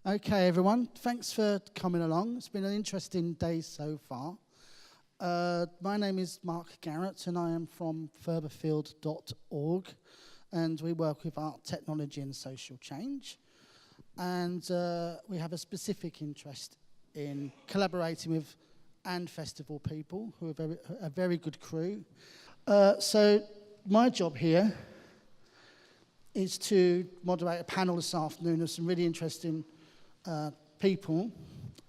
Okay, everyone. Thanks for coming along. It's been an interesting day so far. My name is Mark Garrett, and I am from furtherfield.org, and we work with art, technology, and social change. And we have a specific interest in collaborating with and festival people who are a very good crew. So my job here is to moderate a panel this afternoon of some really interesting people.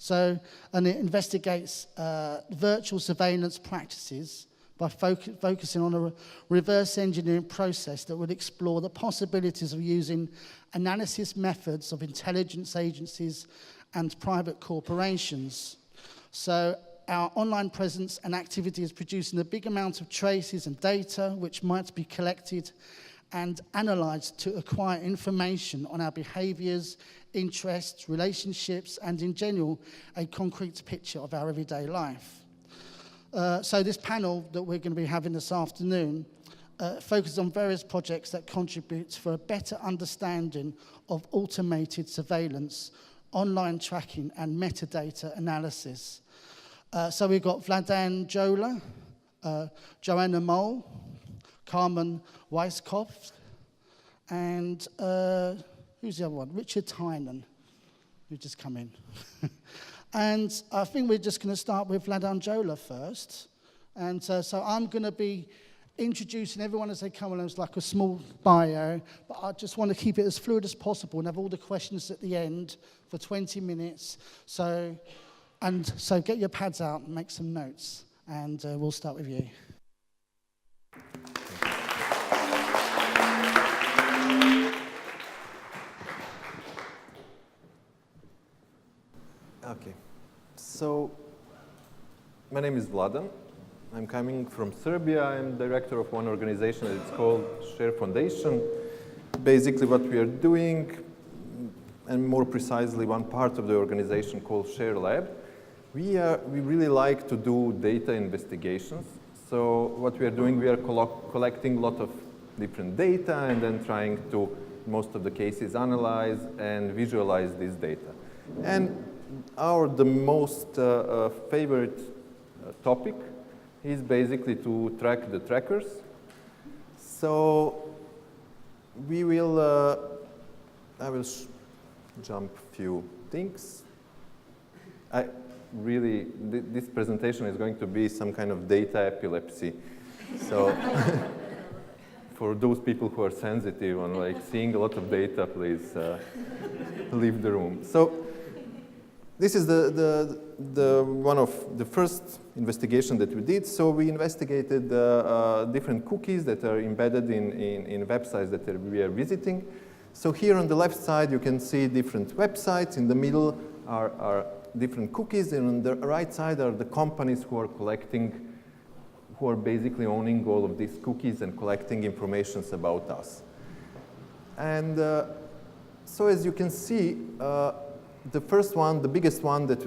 And it investigates virtual surveillance practices by focusing on a reverse engineering process that would explore the possibilities of using analysis methods of intelligence agencies and private corporations. So our online presence and activity is producing a big amount of traces and data which might be collected and analysed to acquire information on our behaviours, interests, relationships, and in general, a concrete picture of our everyday life. So this panel that we're going to be having this afternoon focuses on various projects that contribute for a better understanding of automated surveillance, online tracking, and metadata analysis. So we've got Vladan Joler, Joanna Mole, Carmen Weiskopf, and who's the other one? Richard Tynan, who just come in. And I think we're just going to start with Vladan Joler first. And so I'm going to be introducing everyone as they come along. It's like a small bio, but I just want to keep it as fluid as possible and have all the questions at the end for 20 minutes. So get your pads out and make some notes, and we'll start with you. Okay, so my name is Vladan. I'm coming from Serbia. I'm director of one organization that is called Share Foundation. Basically what we are doing, and more precisely one part of the organization called Share Lab, we really like to do data investigations. So what we are doing, we are collecting a lot of different data and then trying to, in most of the cases, analyze and visualize this data. And the most favorite topic is basically to track the trackers. So we will, I will jump a few things. This presentation is going to be some kind of data epilepsy. So for those people who are sensitive on like seeing a lot of data, please leave the room. So this is the one of the first investigation that we did. So we investigated different cookies that are embedded in websites that we are visiting. So here on the left side, you can see different websites. In the middle are different cookies, and on the right side are the companies who are basically owning all of these cookies and collecting information about us. And so as you can see, the first one, the biggest one that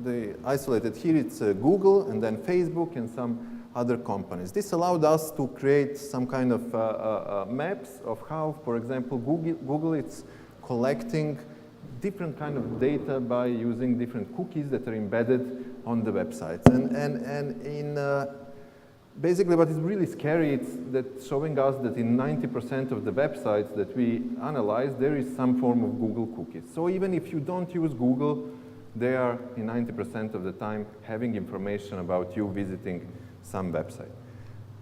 they isolated here, it's Google, and then Facebook, and some other companies. This allowed us to create some kind of maps of how, for example, Google is collecting different kind of data by using different cookies that are embedded on the websites. Basically, what is really scary is that showing us that in 90% of the websites that we analyze, there is some form of Google cookies. So even if you don't use Google, they are in 90% of the time having information about you visiting some website.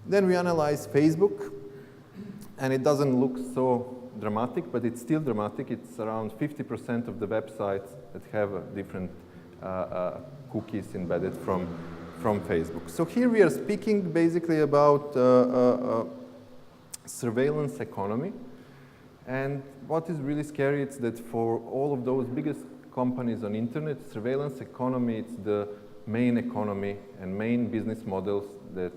Then we analyze Facebook, and it doesn't look so dramatic, but it's still dramatic. It's around 50% of the websites that have different cookies embedded from Facebook. So here we are speaking basically about surveillance economy. And what is really scary is that for all of those biggest companies on internet, surveillance economy is the main economy and main business models that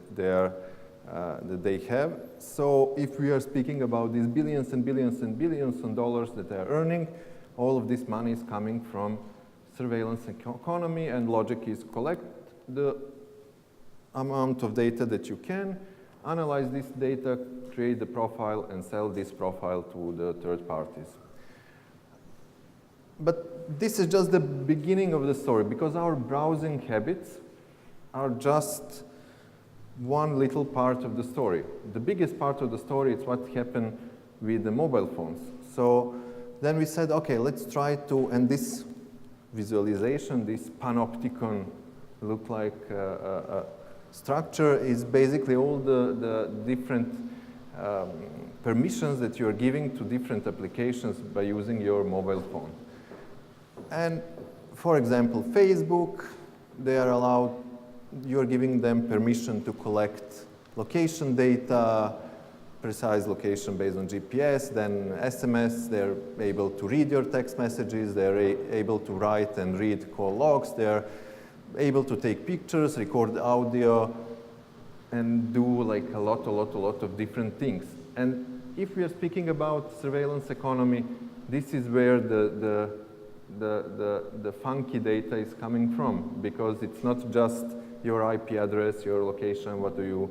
they have. So if we are speaking about these billions and billions and billions of dollars that they are earning, all of this money is coming from surveillance economy, and logic is collect the amount of data that you can, analyze this data, create the profile, and sell this profile to the third parties. But this is just the beginning of the story, because our browsing habits are just one little part of the story. The biggest part of the story is what happened with the mobile phones. So then we said, okay, let's try to, and this visualization, this panopticon look like structure is basically all the different permissions that you're giving to different applications by using your mobile phone. And for example, Facebook, they are allowed, you're giving them permission to collect location data, precise location based on GPS, then SMS, they're able to read your text messages, they're able to write and read call logs, they're able to take pictures, record audio, and do like a lot of different things. And if we are speaking about surveillance economy, this is where the funky data is coming from, because it's not just your IP address, your location, what do you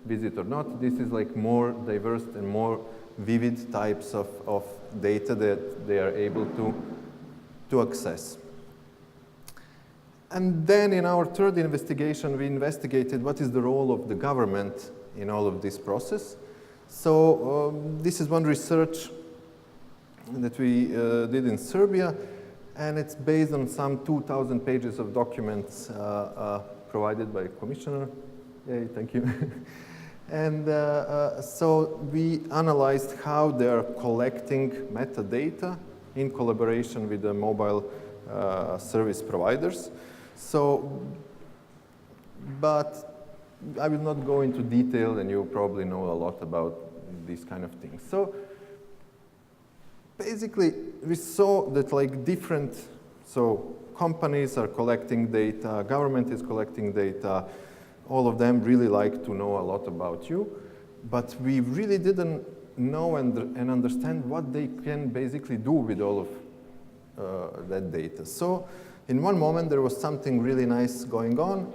visit or not. This is like more diverse and more vivid types of data that they are able to access. And then in our third investigation, we investigated what is the role of the government in all of this process. So this is one research that we did in Serbia, and it's based on some 2,000 pages of documents provided by Commissioner. Yay, thank you. And so we analyzed how they're collecting metadata in collaboration with the mobile service providers. So, but I will not go into detail, and you probably know a lot about these kind of things. So basically, we saw that like different, so companies are collecting data, government is collecting data, all of them really like to know a lot about you, but we really didn't know and understand what they can basically do with all of that data. So in one moment, there was something really nice going on.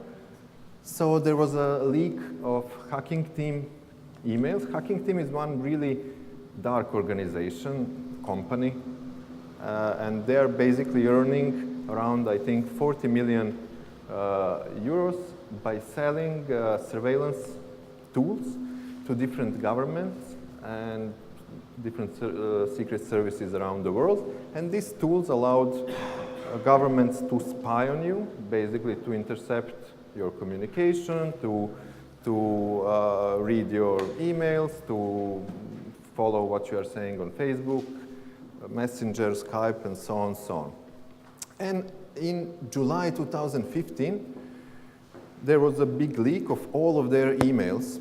So there was a leak of Hacking Team emails. Hacking Team is one really dark organization, company, and they're basically earning around, I think, 40 million euros by selling surveillance tools to different governments and different secret services around the world. And these tools allowed governments to spy on you, basically to intercept your communication, to read your emails, to follow what you are saying on Facebook, Messenger, Skype, and so on, so on. And in July 2015, there was a big leak of all of their emails.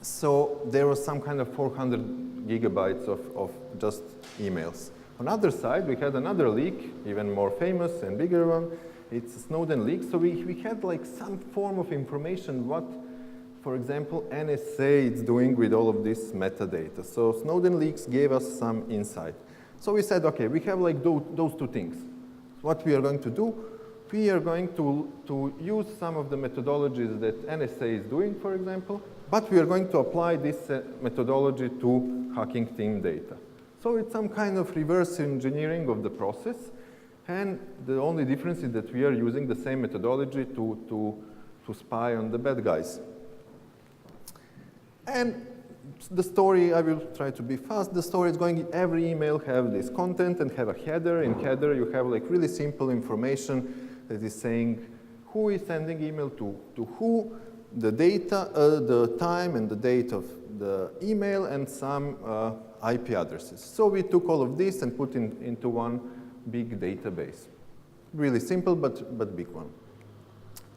So there was some kind of 400 gigabytes of just emails. On the other side, we had another leak, even more famous and bigger one. It's a Snowden leak. So we had like some form of information what, for example, NSA is doing with all of this metadata. So Snowden leaks gave us some insight. So we said, okay, we have like those two things. What we are going to do, we are going to use some of the methodologies that NSA is doing, for example, but we are going to apply this methodology to Hacking Team data. So it's some kind of reverse engineering of the process, and the only difference is that we are using the same methodology to spy on the bad guys. And the story, I will try to be fast, the story is going, every email have this content and have a header. In header you have like really simple information that is saying who is sending email to who, the data, the time and the date of the email, and some IP addresses. So we took all of this and put into one big database. Really simple, but big one.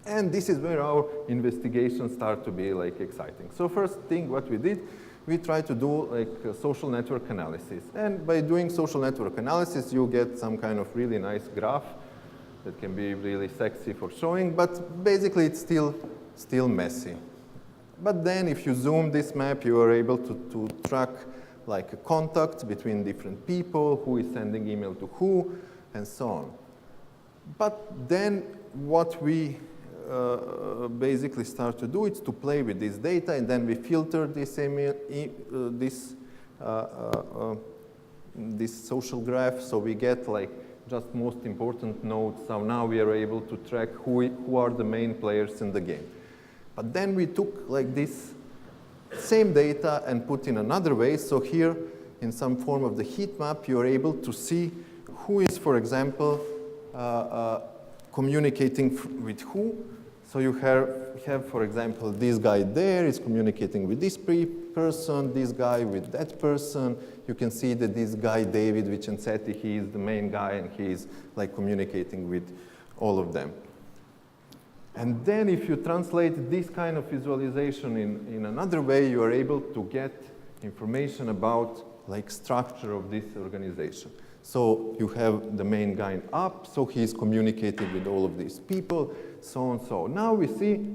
And this is where our investigations start to be like exciting. So first thing what we did, we tried to do like a social network analysis. And by doing social network analysis, you get some kind of really nice graph that can be really sexy for showing, but basically it's still messy. But then if you zoom this map, you are able to track like a contact between different people, who is sending email to who, and so on. But then what we basically start to do is to play with this data, and then we filter this email, this social graph, so we get like just most important nodes. So now we are able to track who are the main players in the game. But then we took like this same data and put in another way. So here, in some form of the heat map, you're able to see who is, for example, communicating with who. So you have, for example, this guy there is communicating with this person, this guy with that person. You can see that this guy, David Vincenzetti, he is the main guy, and he is like communicating with all of them. And then if you translate this kind of visualization in another way, you are able to get information about like structure of this organization. So you have the main guy up, so he's communicating with all of these people, so on, so. Now we see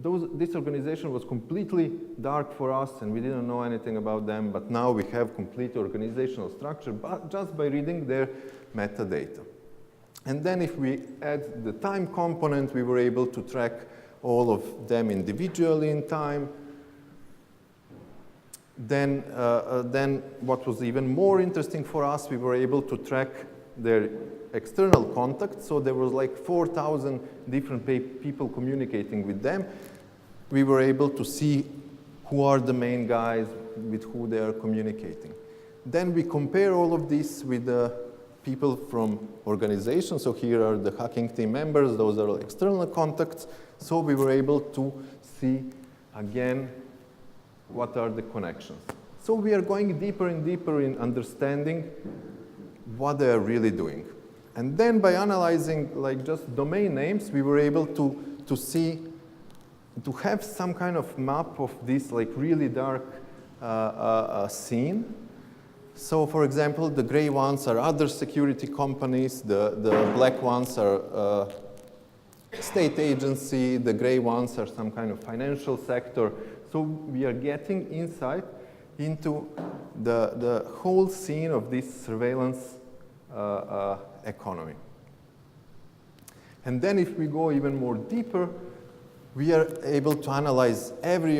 this organization was completely dark for us, and we didn't know anything about them, but now we have complete organizational structure just by reading their metadata. And then if we add the time component, we were able to track all of them individually in time. Then what was even more interesting for us, we were able to track their external contacts. So there was like 4,000 different people communicating with them. We were able to see who are the main guys with who they are communicating. Then we compare all of this with the people from organizations. So here are the hacking team members. Those are external contacts. So we were able to see, again, what are the connections. So we are going deeper and deeper in understanding what they are really doing. And then by analyzing like just domain names, we were able to see, to have some kind of map of this like really dark scene. So for example, the gray ones are other security companies, the black ones are state agency, the gray ones are some kind of financial sector. So we are getting insight into the whole scene of this surveillance economy. And then if we go even more deeper, we are able to analyze every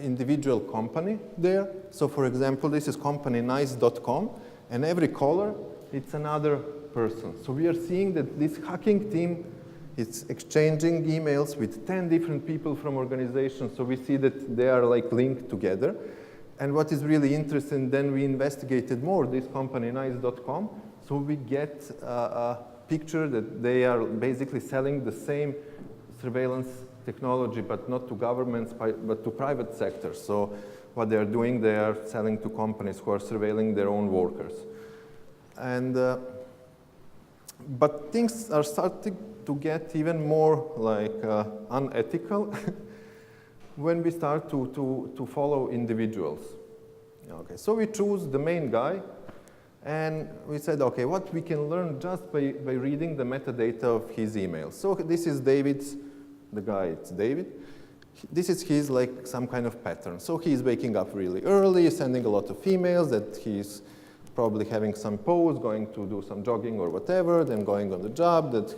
individual company there. So for example, this is company nice.com, and every color, it's another person. So we are seeing that this hacking team is exchanging emails with 10 different people from organizations. So we see that they are like linked together. And what is really interesting, then we investigated more this company nice.com. So we get a picture that they are basically selling the same surveillance technology, but not to governments, but to private sectors. So what they are doing, they are selling to companies who are surveilling their own workers. And, but things are starting to get even more like unethical when we start to follow individuals. Okay, so we choose the main guy, and we said, okay, what we can learn just by reading the metadata of his email. So this is David's, the guy, it's David. This is his like some kind of pattern. So he's waking up really early, sending a lot of emails, that he's probably having some pause, going to do some jogging or whatever, then going on the job, that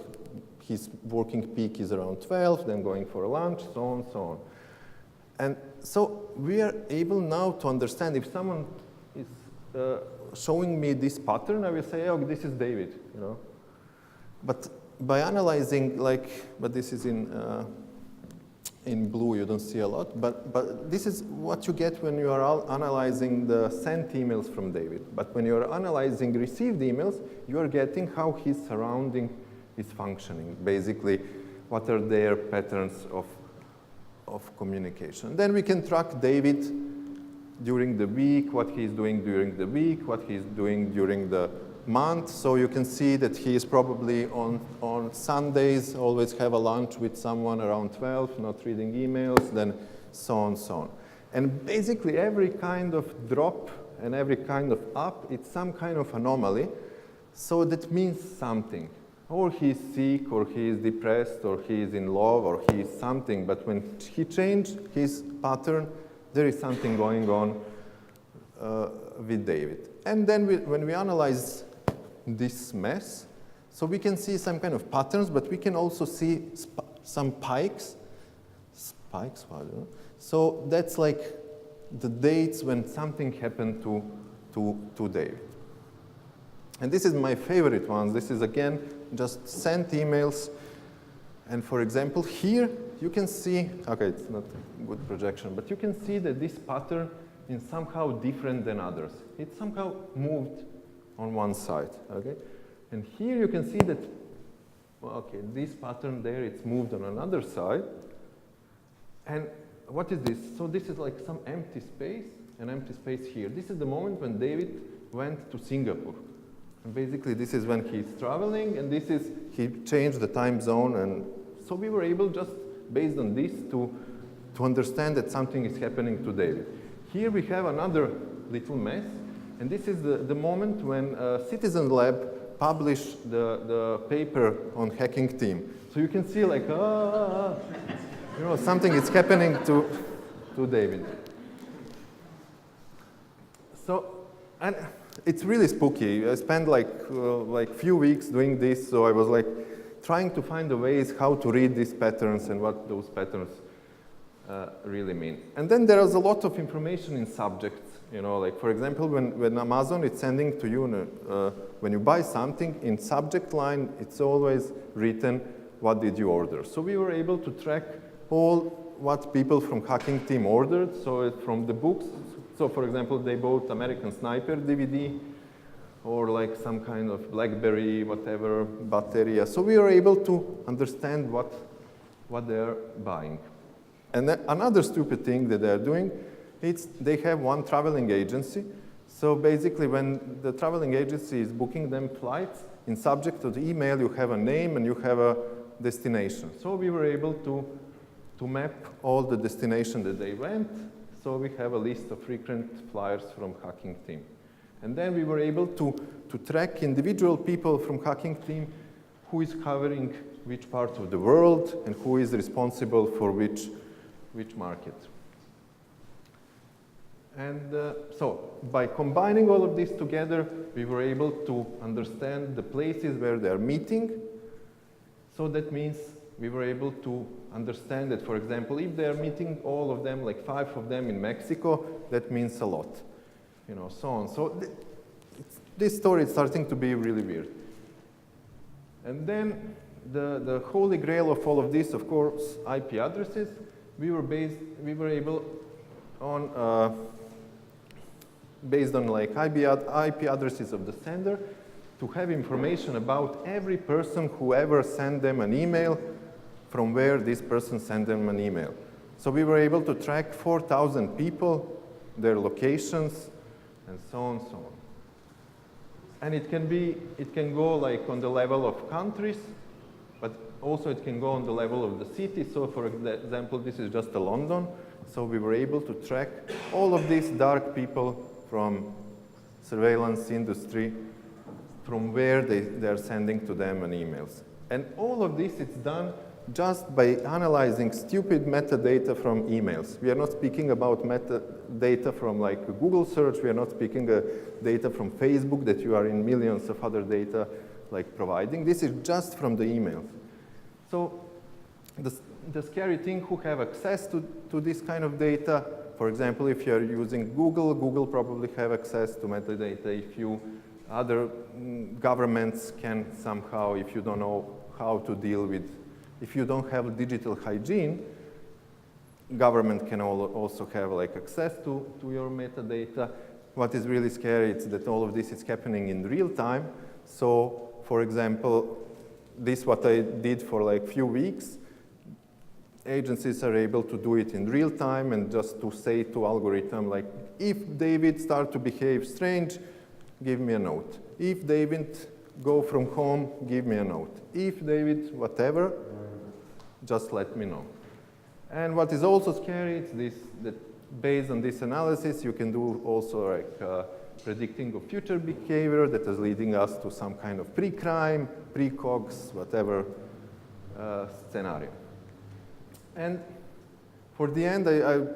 his working peak is around 12, then going for a lunch, so on, so on. And so we are able now to understand if someone is showing me this pattern, I will say, oh, this is David, you know. But by analyzing, like, but this is in blue, you don't see a lot, but this is what you get when you are analyzing the sent emails from David. But when you are analyzing received emails, you are getting how his surrounding is functioning, basically what are their patterns of communication. Then we can track David during the week, what he's doing during the week, what he's doing during the month. So you can see that he is probably on Sundays, always have a lunch with someone around 12, not reading emails, then so on, so on. And basically every kind of drop and every kind of up, it's some kind of anomaly. So that means something. Or he's sick, or he is depressed, or he is in love, or he is something. But when he changed his pattern, there is something going on with David. And then when we analyze this mess, so we can see some kind of patterns, but we can also see some spikes. Spikes, I don't know. So that's like the dates when something happened to David. And this is my favorite one. This is, again, just sent emails. And for example, here you can see, okay, it's not a good projection, but you can see that this pattern is somehow different than others. It's somehow moved on one side, okay? And here you can see that, well, okay, this pattern there, it's moved on another side. And what is this? So this is like some empty space, an empty space here. This is the moment when David went to Singapore. And basically, this is when he's traveling, and this is, he changed the time zone. And so we were able, just based on this, to understand that something is happening to David. Here we have another little mess. And this is the moment when Citizen Lab published the paper on hacking team. So you can see like, you know, something is happening to David. So, and it's really spooky. I spent like few weeks doing this, so I was like trying to find the ways how to read these patterns and what those patterns really mean. And then there is a lot of information in subjects. You know, like for example, when Amazon is sending to you, when you buy something, in subject line, it's always written, what did you order? So we were able to track all what people from hacking team ordered. So from the books, so for example, they bought American Sniper DVD or like some kind of BlackBerry, whatever, batteria. So we were able to understand what they're buying. And then another stupid thing that they're doing, it's they have one traveling agency. So basically, when the traveling agency is booking them flights, in subject of the email, you have a name and you have a destination. So we were able to map all the destination that they went. So we have a list of frequent flyers from hacking team. And then we were able to track individual people from hacking team who is covering which part of the world and who is responsible for which market. And so by combining all of this together, we were able to understand the places where they're meeting. So that means we were able to understand that, for example, if they're meeting all of them, like 5 of them in Mexico, that means a lot, you know, so on. So this story is starting to be really weird. And then the holy grail of all of this, of course, IP addresses. We were able on based on like IP addresses of the sender to have information about every person who ever sent them an email from where this person sent them an email. So we were able to track 4,000 people, their locations, and so on, so on. And it can go like on the level of countries, but also it can go on the level of the city. So for example, this is just London. So we were able to track all of these dark people from surveillance industry, from where they're sending to them an emails. And all of this is done just by analyzing stupid metadata from emails. We are not speaking about metadata from like a Google search. We are not speaking data from Facebook that you are in millions of other data like providing. This is just from the emails. So the scary thing, who have access to this kind of data, for example, if you're using Google probably have access to metadata. If other governments can somehow, if you don't know how to deal with, if you don't have digital hygiene, government can also have like access to your metadata. What is really scary is that all of this is happening in real time. So, for example, this what I did for like few weeks. Agencies are able to do it in real time and just to say to algorithm like, if David start to behave strange, give me a note. If David go from home, give me a note. If David whatever, just let me know. And what is also scary is this, that based on this analysis, you can do also like predicting of future behavior that is leading us to some kind of pre-crime, pre-cogs, whatever scenario. And for the end, I'm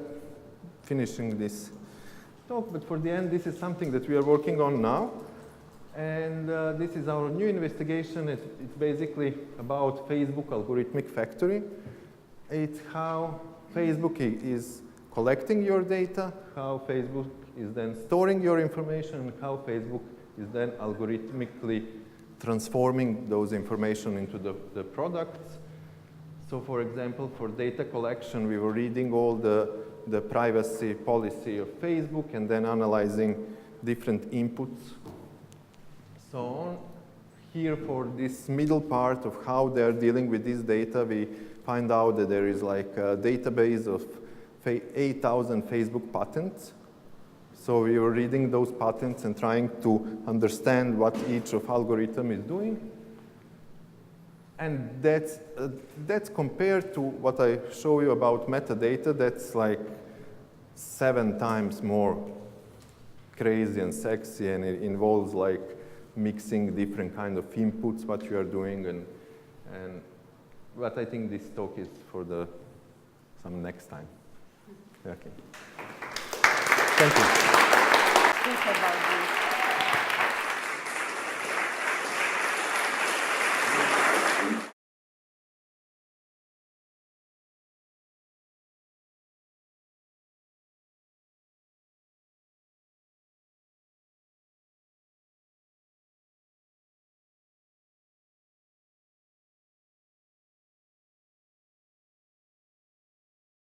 finishing this talk, but for the end, this is something that we are working on now. And this is our new investigation. It's basically about Facebook algorithmic factory. It's how Facebook is collecting your data, how Facebook is then storing your information, and how Facebook is then algorithmically transforming those information into the products. So for example, for data collection, we were reading all the privacy policy of Facebook and then analyzing different inputs. So here for this middle part of how they're dealing with this data, we find out that there is like a database of 8,000 Facebook patents. So we were reading those patents and trying to understand what each of algorithm is doing. And that's compared to what I show you about metadata, that's like 7 times more crazy and sexy, and it involves like mixing different kind of inputs, what you are doing, and but I think this talk is for some next time. Okay. Thank you. Think about this.